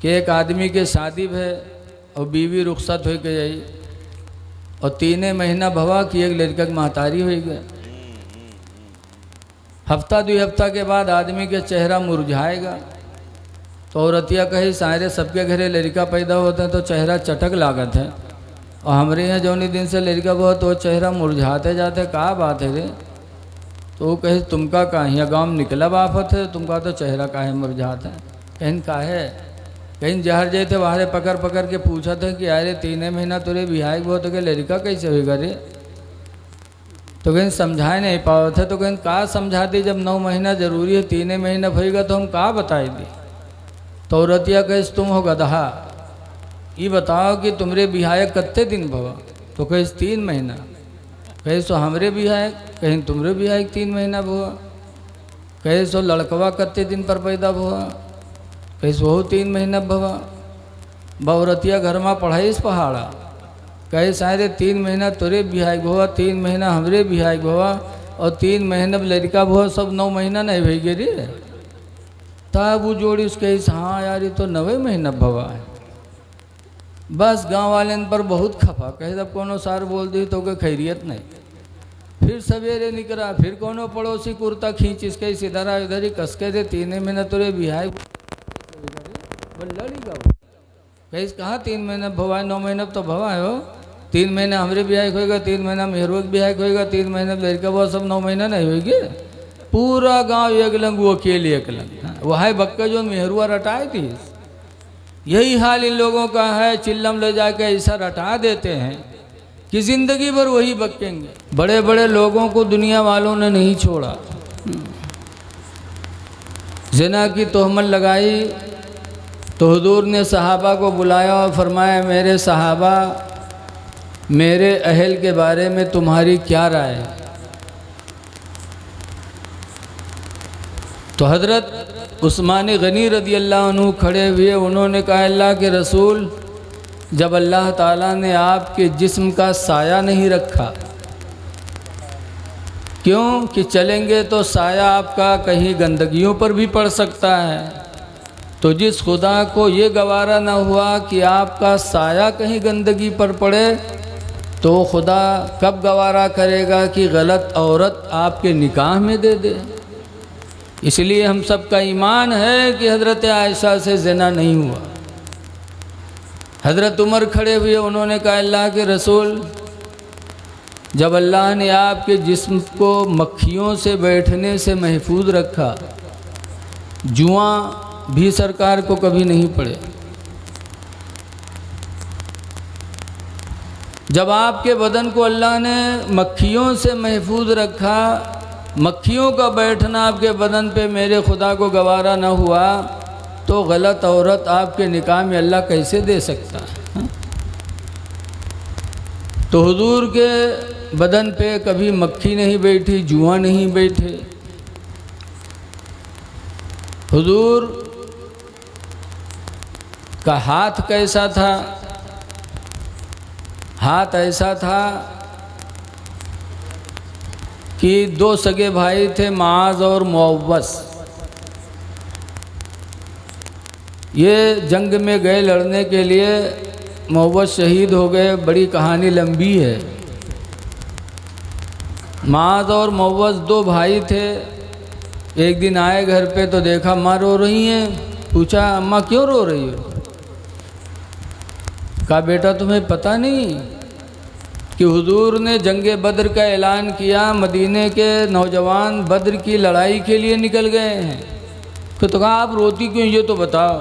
कि एक आदमी के शादी है और बीवी रुखसत हो के जाई और 3 महीना भवा कि एक लड़का की महतारी हो गया। हफ्ता 2 हफ्ता के बाद आदमी के चेहरा मुरझाएगा। तो औरतिया कही सारे सबके घरे लड़का पैदा होते हैं तो चेहरा चटक लागत है, और हमारे यहाँ जौनी दिन से लड़का हुआ तो चेहरा मुरझाते जाते, का बात है रे? तो वो कहे तुमका का यहाँ गाँव निकला बाफत है, तुमका तो चेहरा काहे मुरझाता है? कहीं का है, कहीं जहर जाते वहारे पकड़ पकड़ के पूछा था कि अरे 3 महीना तुरे बिहाई बहुत हो गया, लड़का कैसे होगा रे? तो कहीं समझाए नहीं पाओ थे। तो कहीं का समझा दी, जब 9 महीना जरूरी है, 3 महीना होगा तो हम का बताए दी? तो औरतिया कहे तुम हो गधा, ये बताओ कि तुमरे बिहाय कत्ते दिन भवा? तो कहे 3 महीना। कहे सो हमरे बिहाय, कहीं तुमरे बिहाय 3 महीना भवा। कहे सो लड़कवा कत्ते दिन पर पैदा हुआ? कहे सो 3 महीना भवा। बौरतिया घर में पढ़ाई पहाड़ा। कहे शायद 3 महीना तुरे बिहाय भवा, 3 महीना हमरे बिहाय भवा, और 3 महीना लड़का भवा, सब 9 महीना नहीं भई गे रे। तब वो जोड़ी उसके हाँ यार ये तो 9 महीना भवा है। बस गांव वाले पर बहुत खफा, कहे जब कोनो सार बोल दी तो के खैरियत नहीं। फिर सवेरे निकला, फिर कोनो पड़ोसी कुर्ता खींच इसके इधर आ इधर ही कसके दे, 3 महीना तुरे बिहाय लड़ी गाओ। कहीं कहाँ 3 महीना भवा, 9 महीना तो भवा है हो। 3 महीना हमरे बिहाय होएगा, 3 महीना मेहरुआ के बिहाय होएगा, 3 महीना लड़का भवा, सब 9 महीना नहीं होगी। पूरा गांव एक लंग, वो अकेले एक लंग। वह बक्का जो मेहरुआ रटाए थी, यही हाल इन लोगों का है। चिल्लम ले जाके ऐसा रटा देते हैं कि जिंदगी भर वही बकेंगे। बड़े बड़े लोगों को दुनिया वालों ने नहीं छोड़ा। ज़िना की तोहमत लगाई तो हुजूर ने सहाबा को बुलाया और फरमाया मेरे सहाबा, मेरे अहल के बारे में तुम्हारी क्या राय है? तो हज़रत उस्मान गनी रज़ी अल्लाह अन्हु खड़े हुए, उन्होंने कहा अल्लाह के रसूल, जब अल्लाह ताला ने आपके जिस्म का साया नहीं रखा, क्यों कि चलेंगे तो साया आपका कहीं गंदगियों पर भी पड़ सकता है, तो जिस खुदा को ये गवारा ना हुआ कि आपका साया कहीं गंदगी पर पड़े, तो खुदा कब गवारा करेगा कि गलत औरत आपके निकाह में दे दे। इसलिए हम सब का ईमान है कि हज़रत आयशा से ज़िना नहीं हुआ। हज़रत उमर खड़े हुए, उन्होंने कहा अल्लाह के रसूल, जब अल्लाह ने आपके जिस्म को मक्खियों से बैठने से महफूज रखा, जुआं भी सरकार को कभी नहीं पड़े। जब आपके बदन को अल्लाह ने मक्खियों से महफूज रखा, मक्खियों का बैठना आपके बदन पे मेरे खुदा को गवारा न हुआ, तो गलत औरत आपके निकाह में अल्लाह कैसे दे सकता है? तो हुजूर के बदन पे कभी मक्खी नहीं बैठी, जुआ नहीं बैठे। हुजूर का हाथ कैसा था? हाथ ऐसा था कि 2 सगे भाई थे, माज और मुअव्वस। ये जंग में गए लड़ने के लिए, मुअव्वस शहीद हो गए। बड़ी कहानी लंबी है। माज और मुअव्वस 2 भाई थे। एक दिन आए घर पे तो देखा माँ रो रही हैं। पूछा अम्मा क्यों रो रही हो? कहा बेटा तुम्हें पता नहीं कि हुजूर ने जंगे बद्र का ऐलान किया, मदीने के नौजवान बद्र की लड़ाई के लिए निकल गए हैं। तो कहा आप रोती क्यों, ये तो बताओ।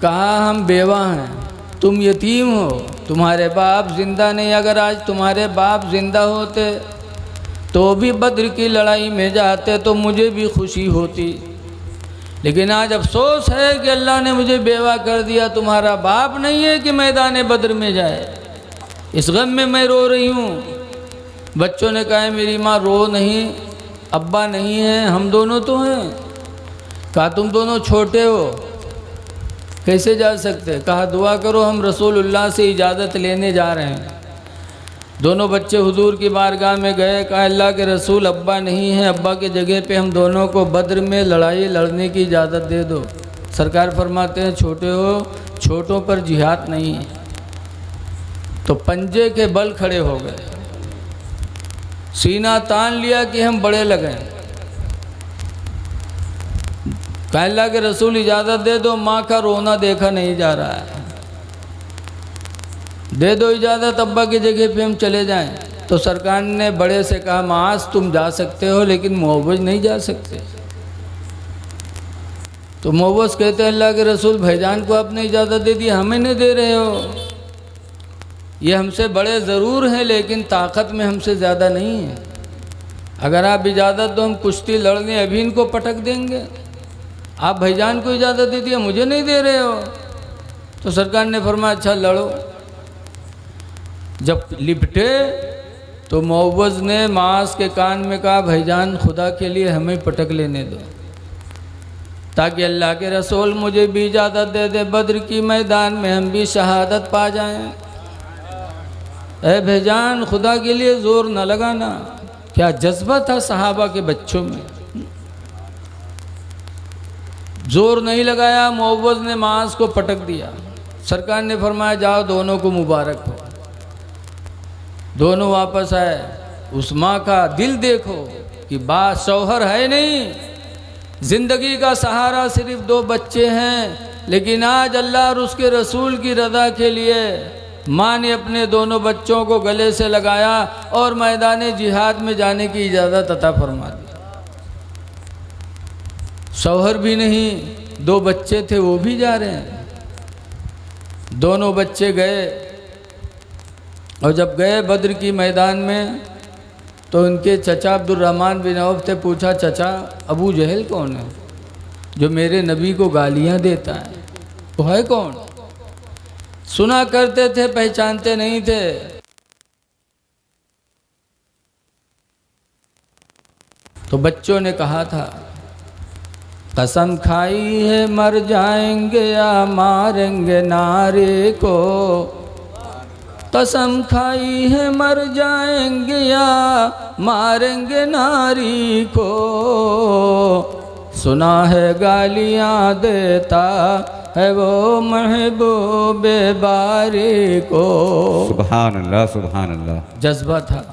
कहा हम बेवा हैं, तुम यतीम हो, तुम्हारे बाप जिंदा नहीं। अगर आज तुम्हारे बाप जिंदा होते तो भी बद्र की लड़ाई में जाते तो मुझे भी खुशी होती, लेकिन आज अफसोस है कि अल्लाह ने मुझे बेवा कर दिया। तुम्हारा बाप नहीं है कि मैदान बद्र में जाए। इस गम में मैं रो रही हूँ। बच्चों ने कहा मेरी माँ रो नहीं, अब्बा नहीं है, हम दोनों तो हैं। कहा तुम दोनों छोटे हो, कैसे जा सकते? कहा दुआ करो, हम रसूलुल्लाह से इजाज़त लेने जा रहे हैं। दोनों बच्चे हुजूर की बारगाह में गए। कहा अल्लाह के रसूल अब्बा नहीं है, अब्बा के जगह पे हम दोनों को बद्र में लड़ाई लड़ने की इजाज़त दे दो। सरकार फरमाते हैं छोटे हो, छोटों पर जिहाद नहीं है। तो पंजे के बल खड़े हो गए, सीना तान लिया कि हम बड़े लगे। अल्लाह के रसूल इजाज़त दे दो, माँ का रोना देखा नहीं जा रहा है, दे दो इजाज़त, अब्बा की जगह पे हम चले जाएं। तो सरकार ने बड़े से कहा, मास तुम जा सकते हो लेकिन मुअव्वज नहीं जा सकते। तो मुअव्वज कहते हैं अल्लाह के रसूल भाईजान को आपने इजाज़त दे दी, हमें नहीं दे रहे हो। ये हमसे बड़े ज़रूर हैं लेकिन ताकत में हमसे ज़्यादा नहीं है, अगर आप इजाज़त दो हम कुश्ती लड़ने अभी इनको पटक देंगे। आप भाईजान को इजाज़त दे दिया, मुझे नहीं दे रहे हो। तो सरकार ने फरमाया अच्छा लड़ो। जब लिपटे तो मुअव्वज ने मास के कान में कहा, भाईजान खुदा के लिए हमें पटक लेने दो ताकि अल्लाह के रसूल मुझे भी इजाज़त दे दे, बद्र की मैदान में हम भी शहादत पा जाएं। ऐ भाईजान खुदा के लिए ज़ोर न लगाना। क्या जज्बा था सहाबा के बच्चों में, जोर नहीं लगाया, मुअव्वज ने मास को पटक दिया। सरकार ने फरमाया जाओ दोनों को मुबारक हो। दोनों वापस आए। उस माँ का दिल देखो कि बात शौहर है नहीं, ज़िंदगी का सहारा सिर्फ 2 बच्चे हैं, लेकिन आज अल्लाह और उसके रसूल की रज़ा के लिए माँ ने अपने दोनों बच्चों को गले से लगाया और मैदान जिहाद में जाने की इजाज़त अता फरमा दी। शौहर भी नहीं, 2 बच्चे थे वो भी जा रहे हैं। दोनों बच्चे गए और जब गए बद्र की मैदान में तो उनके चचा अब्दुर्रहमान बिन औफ थे। पूछा चचा अबू जहल कौन है जो मेरे नबी को गालियां देता है, वो है कौन? सुना करते थे, पहचानते नहीं थे। तो बच्चों ने कहा था कसम खाई है मर जाएंगे या मारेंगे नारे को, कसम खाई है मर जाएंगे या मारेंगे नारी को, सुना है गालियां देता है वो महबूबे बारी को। सुभान अल्लाह, सुभान अल्लाह। जज्बा था।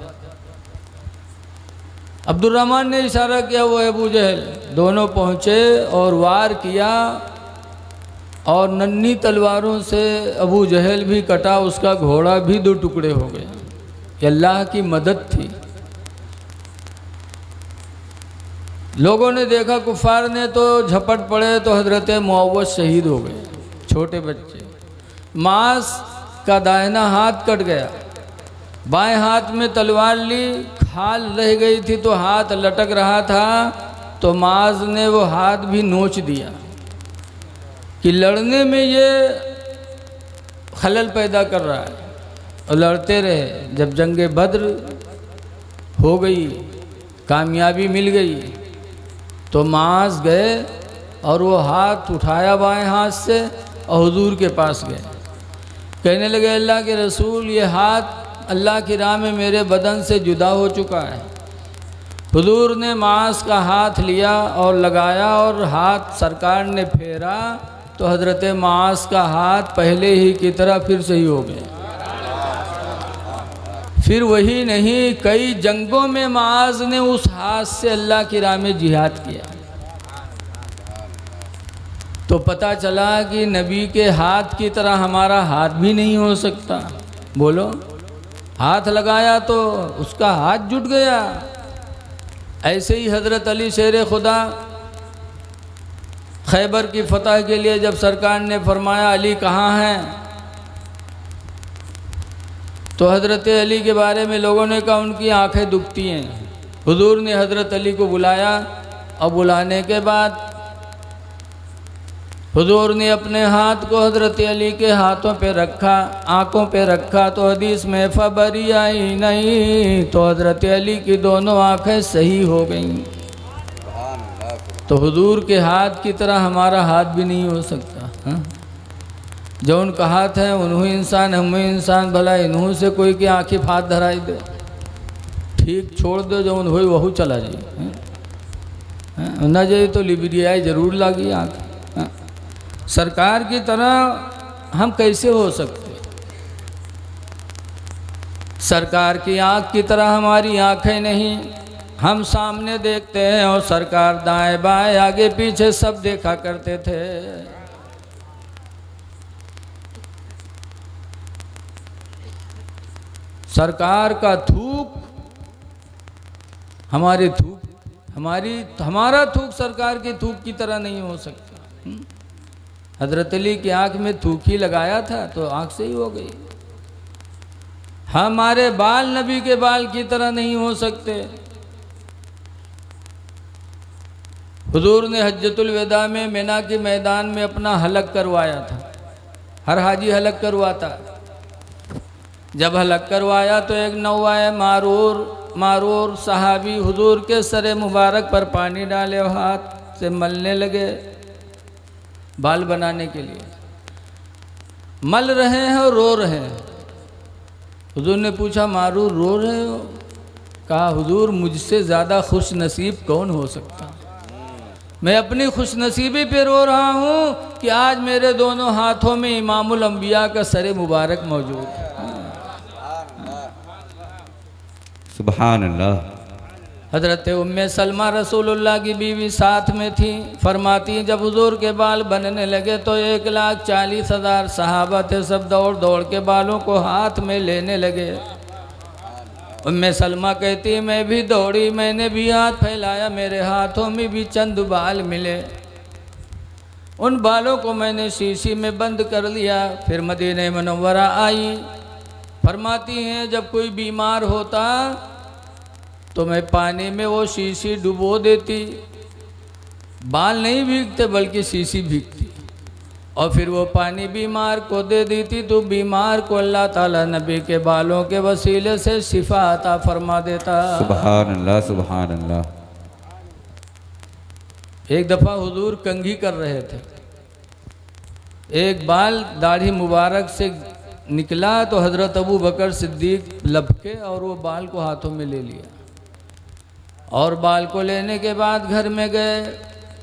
अब्दुर्रहमान ने इशारा किया, वो अबू जहल। दोनों पहुँचे और वार किया और नन्ही तलवारों से अबू जहल भी कटा, उसका घोड़ा भी 2 टुकड़े हो गए। ये अल्लाह की मदद थी। लोगों ने देखा कुफार ने तो झपट पड़े तो हजरत मुअव्वज शहीद हो गए, छोटे बच्चे। मास का दाहिना हाथ कट गया, बाएं हाथ में तलवार ली, खाल रह गई थी तो हाथ लटक रहा था, तो माज ने वो हाथ भी नोच दिया कि लड़ने में ये खलल पैदा कर रहा है, और लड़ते रहे। जब जंग बद्र हो गई, कामयाबी मिल गई, तो माज गए और वो हाथ उठाया बाएं हाथ से और हुजूर के पास गए। कहने लगे अल्लाह के रसूल, ये हाथ अल्लाह की राह में मेरे बदन से जुदा हो चुका है। हुजूर ने मास का हाथ लिया और लगाया और हाथ सरकार ने फेरा तो हज़रत मास का हाथ पहले ही की तरह फिर सही हो गया। फिर वही नहीं, कई जंगों में माज ने उस हाथ से अल्लाह की राह में जिहाद किया। तो पता चला कि नबी के हाथ की तरह हमारा हाथ भी नहीं हो सकता। बोलो, हाथ लगाया तो उसका हाथ जुट गया। ऐसे ही हज़रत अली शेर खुदा खैबर की फतह के लिए जब सरकार ने फरमाया अली कहाँ हैं, तो हज़रत अली के बारे में लोगों ने कहा उनकी आंखें दुखती हैं। हुजूर ने हज़रत अली को बुलाया और बुलाने के बाद हुजूर ने अपने हाथ को हज़रत अली के हाथों पे रखा, आँखों पे रखा, तो हदीस में फबरी आई नहीं, तो हज़रत अली की दोनों आँखें सही हो गईं। तो हुजूर के हाथ की तरह हमारा हाथ भी नहीं हो सकता। हाँ? जो उनका हाथ है उन्हों इंसान, हम इंसान, भला इन्हों से कोई की आँखें हाथ धराई दे, ठीक छोड़ दो, जो उन वहू चला जाए न जाए तो लिबरियाई जरूर लागी आँख। सरकार की तरह हम कैसे हो सकते? सरकार की आँख की तरह हमारी आँखें नहीं, हम सामने देखते हैं और सरकार दाएं बाएं आगे पीछे सब देखा करते थे। सरकार का थूक हमारा थूक सरकार के थूक की तरह नहीं हो सकता। हजरत अली की आँख में थूक ही लगाया था तो आँख से ही हो गई। हमारे बाल नबी के बाल की तरह नहीं हो सकते। हुजूर ने हज्जतुल विदा में मिना के मैदान में अपना हलक करवाया था। हर हाजी हलक करवाता। जब हलक करवाया तो एक नौवाए मारूर सहाबी हुजूर के सरे मुबारक पर पानी डाले और हाथ से मलने लगे बाल बनाने के लिए। मल रहे हैं और रो रहे हैं। हुजूर ने पूछा, मारूर रो रहे हो? कहा, हुजूर मुझसे ज़्यादा खुश नसीब कौन हो सकता? मैं अपनी खुश नसीबी पे रो रहा हूँ कि आज मेरे दोनों हाथों में इमामुल अंबिया का सरे मुबारक मौजूद है। सुभान अल्लाह। हजरत उम्मे सलमा रसूलुल्लाह की बीवी साथ में थी। फरमाती, जब हुजूर के बाल बनने लगे तो 1,40,000 सहाबा थे, सब दौड़ दौड़ के बालों को हाथ में लेने लगे। उम्मे सलमा कहती, मैं भी दौड़ी, मैंने भी हाथ फैलाया, मेरे हाथों में भी चंद बाल मिले। उन बालों को मैंने शीशी में बंद कर लिया। फिर मदीने मुनव्वरा आई। फरमाती हैं, जब कोई बीमार होता तो मैं पानी में वो शीशी डुबो देती, बाल नहीं भीगते बल्कि शीशी भीगती, और फिर वो पानी बीमार को दे देती तो बीमार को अल्लाह ताला नबी के बालों के वसीले से शिफा अता फरमा देता। सुभान अल्लाह, सुभान अल्लाह। एक दफ़ा हुजूर कंघी कर रहे थे। एक बाल दाढ़ी मुबारक से निकला तो हज़रत अबू बकर सिद्दीक लपके और वो बाल को हाथों में ले लिया, और बाल को लेने के बाद घर में गए,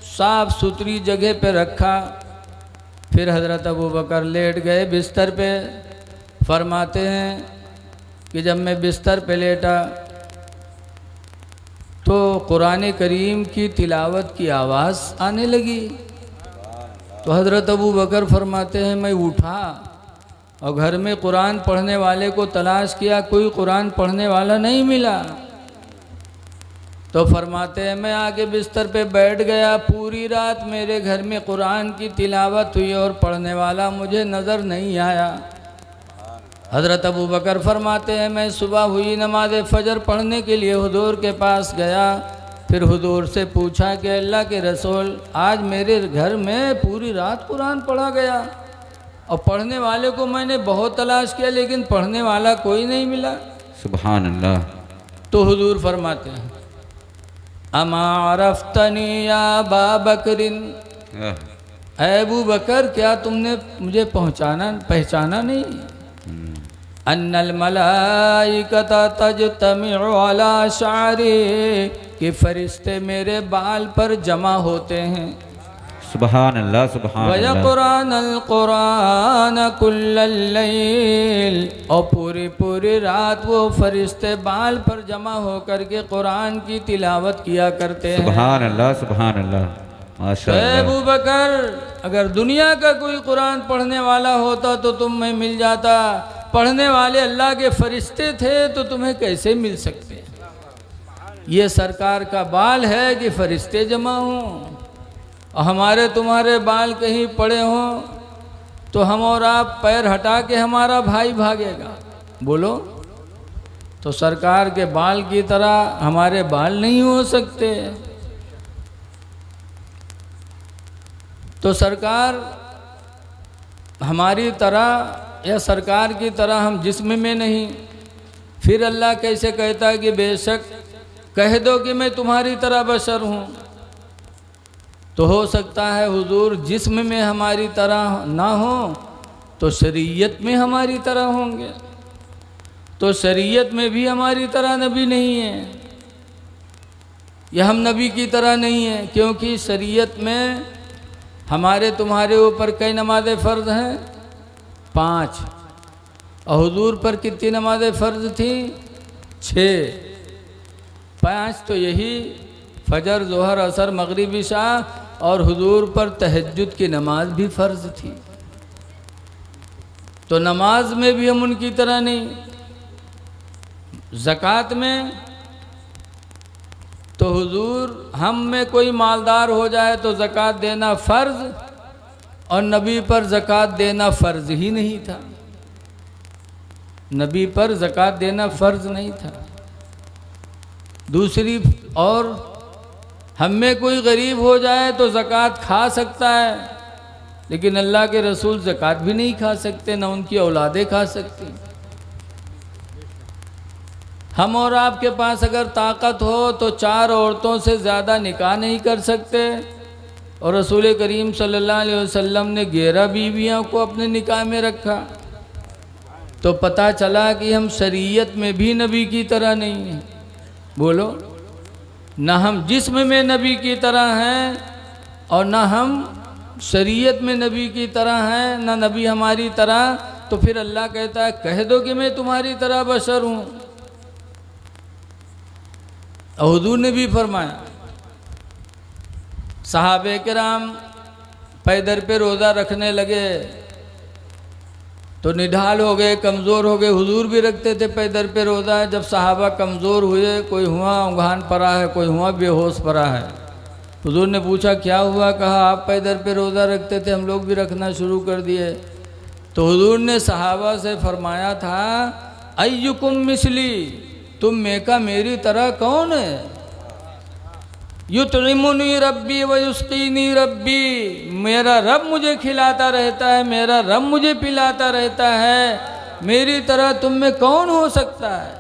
साफ़ सुथरी जगह पे रखा। फिर हज़रत अबू बकर लेट गए बिस्तर पे। फरमाते हैं कि जब मैं बिस्तर पे लेटा तो कुरान करीम की तिलावत की आवाज़ आने लगी। तो हज़रत अबू बकर फरमाते हैं, मैं उठा और घर में कुरान पढ़ने वाले को तलाश किया, कोई कुरान पढ़ने वाला नहीं मिला। तो फरमाते हैं, मैं आगे बिस्तर पे बैठ गया। पूरी रात मेरे घर में कुरान की तिलावत हुई और पढ़ने वाला मुझे नज़र नहीं आया। हज़रत अबू बकर फरमाते हैं, मैं सुबह हुई नमाज फ़जर पढ़ने के लिए हुजूर के पास गया। फिर हुजूर से पूछा कि अल्लाह के रसूल, आज मेरे घर में पूरी रात कुरान पढ़ा गया और पढ़ने वाले को मैंने बहुत तलाश किया लेकिन पढ़ने वाला कोई नहीं मिला। सुभान अल्लाह। तो हुजूर फरमाते हैं, अमा अरफ्तनी या अबा बकरिन, अबू बकर क्या तुमने मुझे पहचाना नहीं? अन्नल मलाइकता तजतमिउ अला शारी, कि फरिश्ते मेरे बाल पर जमा होते हैं। सुभान अल्लाह, सुभान अल्लाह। वयक़ुरानल कुरान कुल्लल लैल, और पूरी रात वो फरिश्ते बाल पर जमा होकर के कुरान की तिलावत किया करते हैं। सुभान अल्लाह, सुभान अल्लाह, माशाअल्लाह। अबू बकर, अगर दुनिया का कोई कुरान पढ़ने वाला होता तो तुम में मिल जाता। पढ़ने वाले अल्लाह के फरिश्ते थे तो तुम्हें कैसे मिल सकते? ये सरकार का बाल है कि फरिश्ते जमा हों, और हमारे तुम्हारे बाल कहीं पड़े हों तो हम और आप पैर हटा के हमारा भाई भागेगा। बोलो, तो सरकार के बाल की तरह हमारे बाल नहीं हो सकते। तो सरकार हमारी तरह या सरकार की तरह हम जिस्म में नहीं। फिर अल्लाह कैसे कहता है कि बेशक कह दो कि मैं तुम्हारी तरह बशर हूँ। तो हो सकता है हुजूर जिस्म में हमारी तरह ना हो तो शरीयत में हमारी तरह होंगे। तो शरीयत में भी हमारी तरह नबी नहीं है, या हम नबी की तरह नहीं है, क्योंकि शरीयत में हमारे तुम्हारे ऊपर कई नमाज़ें फ़र्ज़ हैं? 5। और हुजूर पर कितनी नमाज़ें फ़र्ज़ थी? 6। 5 तो यही फजर, ज़ोहर, असर, मगरिब, इशा, और हुजूर पर तहज्जुद की नमाज भी फ़र्ज़ थी। तो नमाज में भी हम उनकी तरह नहीं। ज़कात में तो हुजूर, हम में कोई मालदार हो जाए तो ज़कात देना फ़र्ज़, और नबी पर ज़कात देना फ़र्ज़ ही नहीं था। नबी पर ज़कात देना फ़र्ज़ नहीं था। दूसरी, और हम में कोई गरीब हो जाए तो ज़कात खा सकता है, लेकिन अल्लाह के रसूल ज़कात भी नहीं खा सकते, ना उनकी औलादें खा सकती। हम और आपके पास अगर ताकत हो तो 4 औरतों से ज़्यादा निकाह नहीं कर सकते, और रसूल करीम सल्लल्लाहु अलैहि वसल्लम ने 11 बीवियों को अपने निकाह में रखा। तो पता चला कि हम शरीयत में भी नबी की तरह नहीं हैं। बोलो, ना हम जिस्म में नबी की तरह हैं, और ना हम शरीयत में नबी की तरह हैं, ना नबी हमारी तरह। तो फिर अल्लाह कहता है, कह दो कि मैं तुम्हारी तरह बशर हूँ। और हुजूर ने भी फरमाया, सहाबे किराम पैदर पे रोज़ा रखने लगे तो निढाल हो गए, कमज़ोर हो गए। हुजूर भी रखते थे पैदर पे रोज़ा। जब सहाबा कमज़ोर हुए, कोई हुआ उंघान पड़ा है, कोई हुआ बेहोश पड़ा है, हुजूर ने पूछा क्या हुआ? कहा आप पैदर पे रोज़ा रखते थे, हम लोग भी रखना शुरू कर दिए। तो हुजूर ने सहाबा से फरमाया था, अय्युकुम मिसली, तुम में का मेरी तरह कौन है? युतइमुनी रब्बी व युस्कीनी रब्बी, मेरा रब मुझे खिलाता रहता है, मेरा रब मुझे पिलाता रहता है, मेरी तरह तुम में कौन हो सकता है?